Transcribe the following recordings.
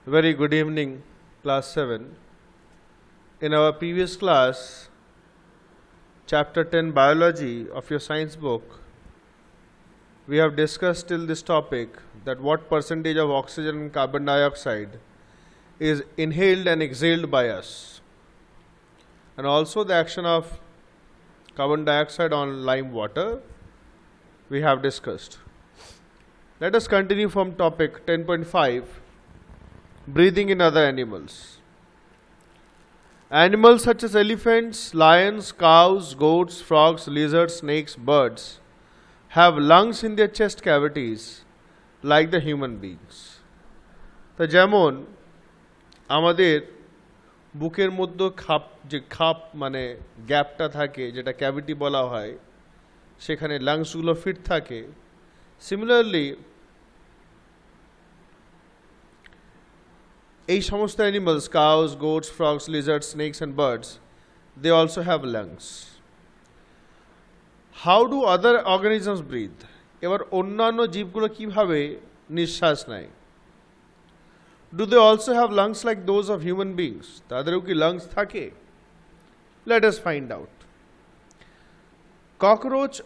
Very good evening, class 7. In our previous class, chapter 10 biology of your science book, we have discussed till this topic that what percentage of oxygen and carbon dioxide is inhaled and exhaled by us, and also the action of carbon dioxide on lime water we have discussed. Let us continue from topic 10.5, breathing in other animals. Animals such as elephants, lions, cows, goats, frogs, lizards, snakes, birds have lungs in their chest cavities like the human beings. তা যেমন আমাদের বুকের মধ্যে খাপ মানে গ্যাপটা থাকে, যেটা ক্যাভিটি বলা হয়, সেখানে লাংসগুলো ফিট থাকে। সিমিলারলি এই সমস্ত animals, cows, goats, frogs, lizards, snakes and birds, they also have lungs. How do other organisms breathe? এবার অন্যান্য জীবগুলো কিভাবে নিঃশ্বাস নেয়? Do they also have lungs like those of human beings? তাদেরও কি lungs থাকে? Let us find out.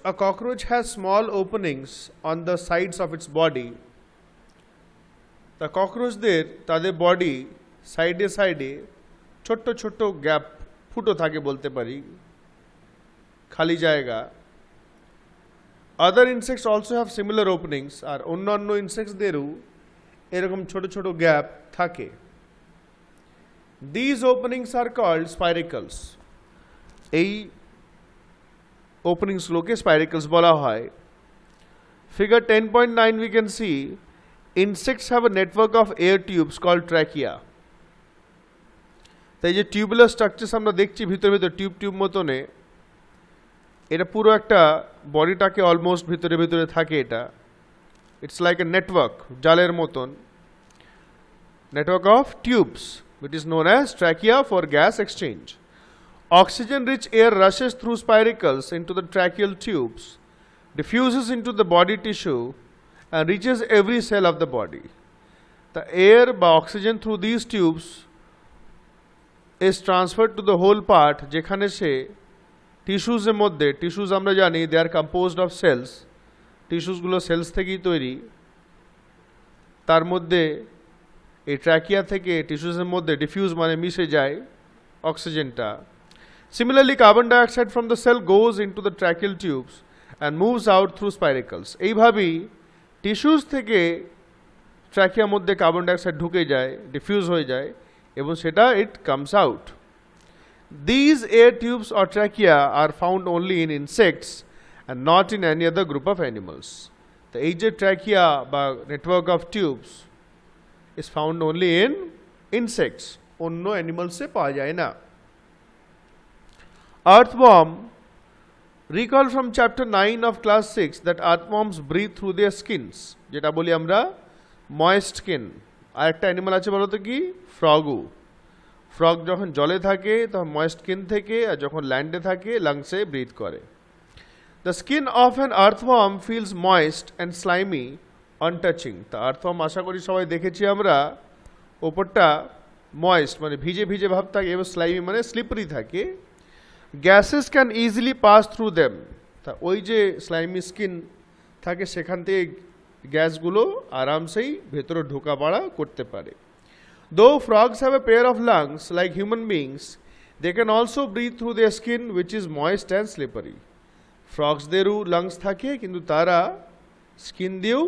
A cockroach has small openings on the sides of its body. তা ককরোচদের তাদের বডি সাইডে সাইডে ছোট্ট ছোট্ট গ্যাপ, ফুটো থাকে বলতে পারি, খালি জায়গা। Other insects also have similar openings, আর অন্যান্য ইনসেক্টসদেরও এরকম ছোট ছোট গ্যাপ থাকে। These openings are called spiracles. এই ওপেনিংসগুলোকে স্পাইরিকলস বলা হয়। Figure 10.9 we can see insects have a network of air tubes called trachea. তাই যে টিউবুলার স্ট্রাকচারস আমরা দেখছি ভিতরে ভিতরে টিউব মতনে, এটা পুরো একটা বডিটাকে অলমোস্ট ভিতরে ভিতরে থাকে। এটা ইটস লাইক এ নেটওয়ার্ক, জালের মতন, network of tubes which is known as trachea for gas exchange. Oxygen rich air rushes through spiracles into the tracheal tubes, diffuses into the body tissue and reaches every cell of the body. The air by oxygen through these tubes is transferred to the whole part, যেখানে সে tissues এর মধ্যে, tissues আমরা জানি they are composed of cells, টিস্যুসগুলো cells থেকেই তৈরি, তার মধ্যে এই ট্র্যাকিয়া থেকে টিস্যুসের মধ্যে ডিফিউজ মানে মিশে যায় অক্সিজেনটা। Similarly, carbon dioxide from the cell goes into the tracheal tubes and moves out through spiracles. এইভাবেই টিস্যুস থেকে ট্র্যাকিয়ার মধ্যে কার্বন ডাইঅক্সাইড ঢুকে যায়, ডিফিউজ হয়ে যায়, এবং সেটা it comes out. These air tubes or trachea are found only in insects and not in any other group of animals. তো এই যে ট্র্যাকিয়া বা network of tubes is found only in insects, অন্য অ্যানিমালসে পাওয়া যায় না। Earthworm, recall from chapter 9 of class 6 that earthworms breathe through their skins, যেটা বলি আমরা moist skin. আর একটা অ্যানিমাল আছে বলো তো কি? ফ্রগও। ফ্রগ যখন জলে থাকে তখন moist skin থেকে, আর যখন ল্যান্ডে থাকে লাংসে ব্রিথ করে। The skin of an earthworm feels moist and slimy on touching. তা আর্থওয়ার্ম আশা করি সবাই দেখেছি আমরা, ওপরটা ময়েস্ট মানে ভিজে ভিজে ভাব থাকে এবং স্লাইমি মানে স্লিপারি থাকে। Gases can easily pass through them. তা ওই যে স্লাইমি স্কিন থাকে সেখান থেকে গ্যাসগুলো আরামসেই ভেতরে ঢোকা পড়া করতে পারে। Though frogs have a pair of lungs like human beings, they can also breathe through their skin which is moist and slippery. ফ্রগসদেরও লাংস থাকে, কিন্তু তারা স্কিন দিয়েও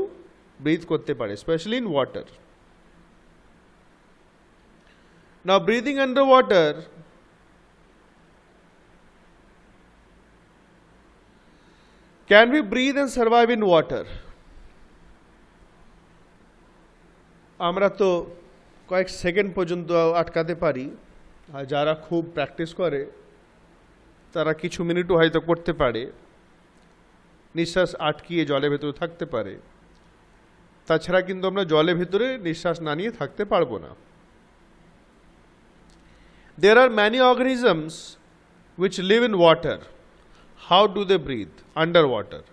ব্রিথ করতে পারে, specially in water. Now breathing under water, can we breathe and survive in water? আমরা তো কয়েক সেকেন্ড পর্যন্ত আটকাতে পারি, আর যারা খুব প্র্যাকটিস করে তারা কিছু মিনিটও হয়তো করতে পারে, নিঃশ্বাস আটকিয়ে জলের ভেতরে থাকতে পারে। তাছাড়া কিন্তু আমরা জলের ভেতরে নিঃশ্বাস না নিয়ে থাকতে পারবো না। There are many organisms which live in water. How do they breathe underwater?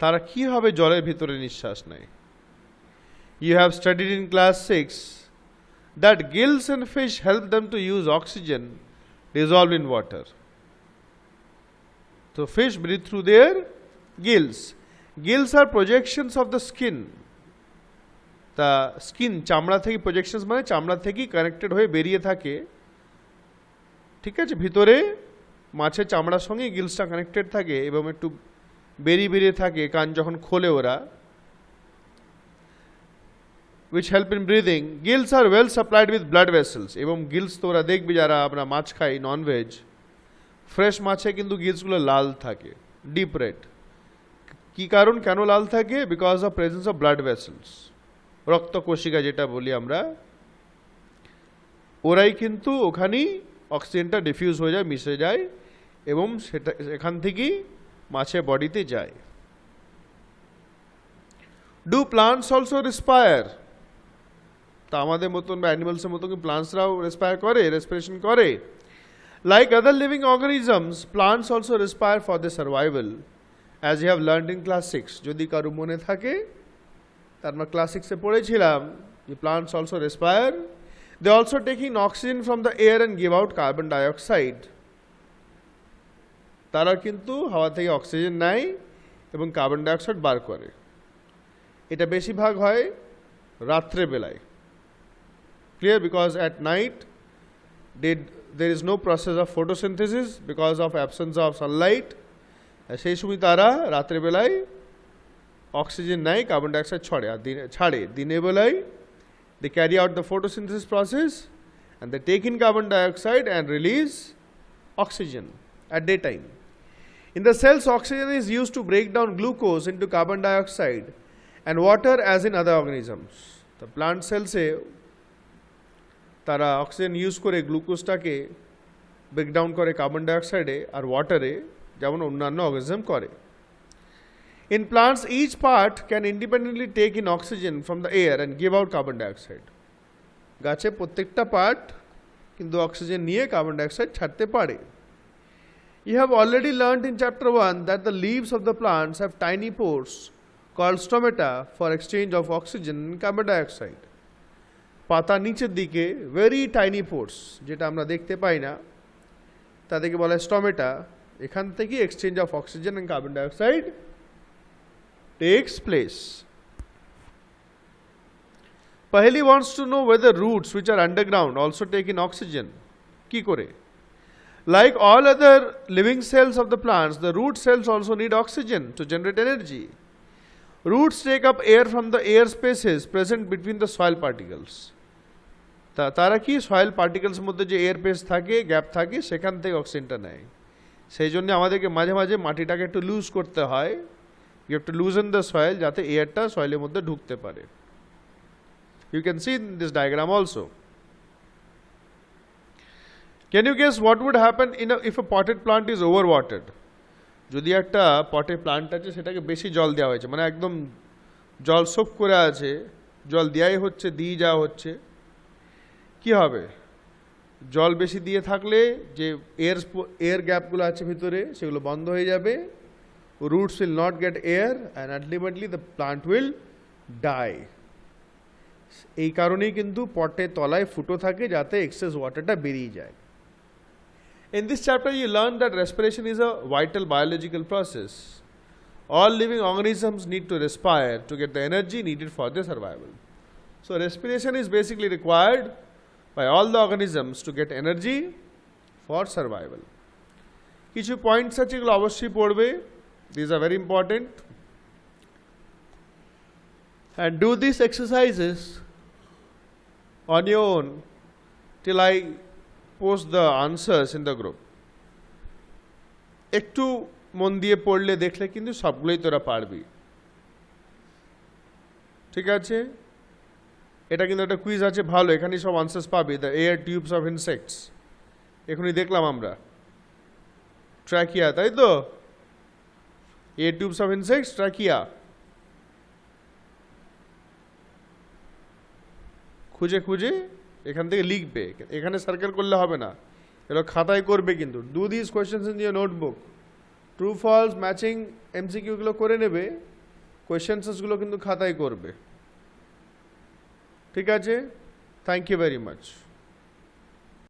তারা কিভাবে জলের ভিতরে নিঃশ্বাস নেয়? You have studied in class 6 that gills and fish help them to use oxygen dissolved in water. So fish breathe through their gills. Gills are projections of the skin. The skin চামড়া থেকে projections মানে চামড়া থেকে connected হয়ে বেরিয়ে থাকে, ঠিক আছে, ভিতরে মাছের চামড়ার সঙ্গে গিলসটা কানেক্টেড থাকে এবং একটু বেরিয়ে বেরিয়ে থাকে কান যখন খোলে ওরা, which help in breathing. Gills are well supplied with blood vessels. এবং গিলস তো ওরা দেখবি যারা আমরা মাছ খাই নন ভেজ, ফ্রেশ মাছে কিন্তু গিলসগুলো লাল থাকে, ডিপ রেড। কি কারণ, কেন লাল থাকে? Because of presence of blood vessels, রক্ত কোশিকা যেটা বলি আমরা, ওরাই কিন্তু ওখানেই অক্সিজেনটা ডিফিউজ হয়ে যায়, মিশে যায় এবং সেটা এখান থেকেই মাছের বডিতে যায়। Do plants also respire? তা আমাদের মতন বা অ্যানিমালসের মতো কি প্লান্টসরাও রেসপায়ার করে, রেসপিরেশন করে? Like other living organisms, plants also respire for the survival, as you have learned in class 6। যদি কারো মনে থাকে, তার আমরা ক্লাস 6-এ পড়েছিলাম যে plants also respire. They also take in oxygen from the air and give out carbon dioxide. তারা কিন্তু হাওয়া থেকে অক্সিজেন নেয় এবং কার্বন ডাইঅক্সাইড বার করে। এটা বেশিরভাগ হয় রাত্রেবেলায়। Clear? Because at night there is no process of photosynthesis because of absence of sunlight. সেই সময় তারা রাত্রেবেলায় অক্সিজেন নেয়, কার্বন ডাইঅক্সাইড ছাড়ে। দিনের বেলায় they carry out the photosynthesis process and they take in carbon dioxide and release oxygen at daytime. In the cells, oxygen is used to break down glucose into carbon dioxide and water as in other organisms. The plant cells তারা oxygen use করে গ্লুকোজটাকে breakdown করে carbon ডাইঅক্সাইডে আর ওয়াটারে, যেমন অন্যান্য organism করে। In plants each part can independently take in oxygen from the air and give out carbon dioxide. গাছে প্রত্যেকটা part কিন্তু oxygen নিয়ে কার্বন ডাইঅক্সাইড ছাড়তে পারে। You have already learned in chapter 1 that the leaves of the plants have tiny pores called stomata for exchange of oxygen and carbon dioxide. পাতা নিচের দিকে very tiny পোর্স, যেটা আমরা দেখতে পাই না, তাদেরকে বলা হয় স্টোমেটা। এখান থেকে exchange of oxygen and carbon dioxide takes place. Paheli wants to know whether roots which are underground also take in oxygen. কি করে? Like all other living cells of the plants, the root cells also need oxygen to generate energy. Roots take up air from the air spaces present between the soil particles. তারা কি soil পার্টিকেলসের মধ্যে যে air space থাকে, gap থাকে, সেখান থেকে অক্সিজেনটা নেয়। সেই জন্য আমাদেরকে মাঝে মাঝে মাটিটাকে একটু লুজ করতে হয়। You have to loosen the soil, যাতে এয়ারটা সয়েলের মধ্যে ঢুকতে পারে। You can see in this diagram also. Can you guess what would happen if a potted plant is overwatered? যদি একটা পটে প্লান্ট আছে, সেটাকে বেশি জল দেওয়া হয়েছে, মানে একদম জল সোক করে আছে, জল দেওয়াই হচ্ছে, দিয়ে যাওয়া হচ্ছে, কি হবে? জল বেশি দিয়ে থাকলে যে এয়ার গ্যাপগুলো আছে ভিতরে, সেগুলো বন্ধ হয়ে যাবে। Roots will not get air and ultimately the plant will die. এই কারণেই কিন্তু পটের তলায় ফুটো থাকে, যাতে এক্সেস ওয়াটারটা বেরিয়ে যায়। In this chapter, you learn that respiration is a vital biological process. All living organisms need to respire to get the energy needed for their survival. So, respiration is basically required by all the organisms to get energy for survival. কিছু points আছে, এগুলো অবশ্যই পড়বে। These are very important. And do these exercises on your own till I post the answers in the group. একটু মন দিয়ে পড়লে দেখলে কিন্তু সবগুলোই তোরা পারবি, ঠিক আছে? এটা কিন্তু একটা কুইজ আছে ভালো, এখানে সব আনসার্স পাবি। The air tubes of insects, এখনই দেখলাম আমরা, ট্র্যাকিয়া, তাই তো? Air tubes of insects, trachea. খুঁজে খুঁজে এখান থেকে লিখবে, এখানে সার্কেল করলে হবে না, এগুলো খাতায় করবে কিন্তু। Do this questions in your notebook. True false matching এমসিকিউগুলো করে নেবে, কোয়েশ্চেন্সগুলো কিন্তু খাতায় করবে। ঠিক আছে, থ্যাংক ইউ ভেরি মাচ।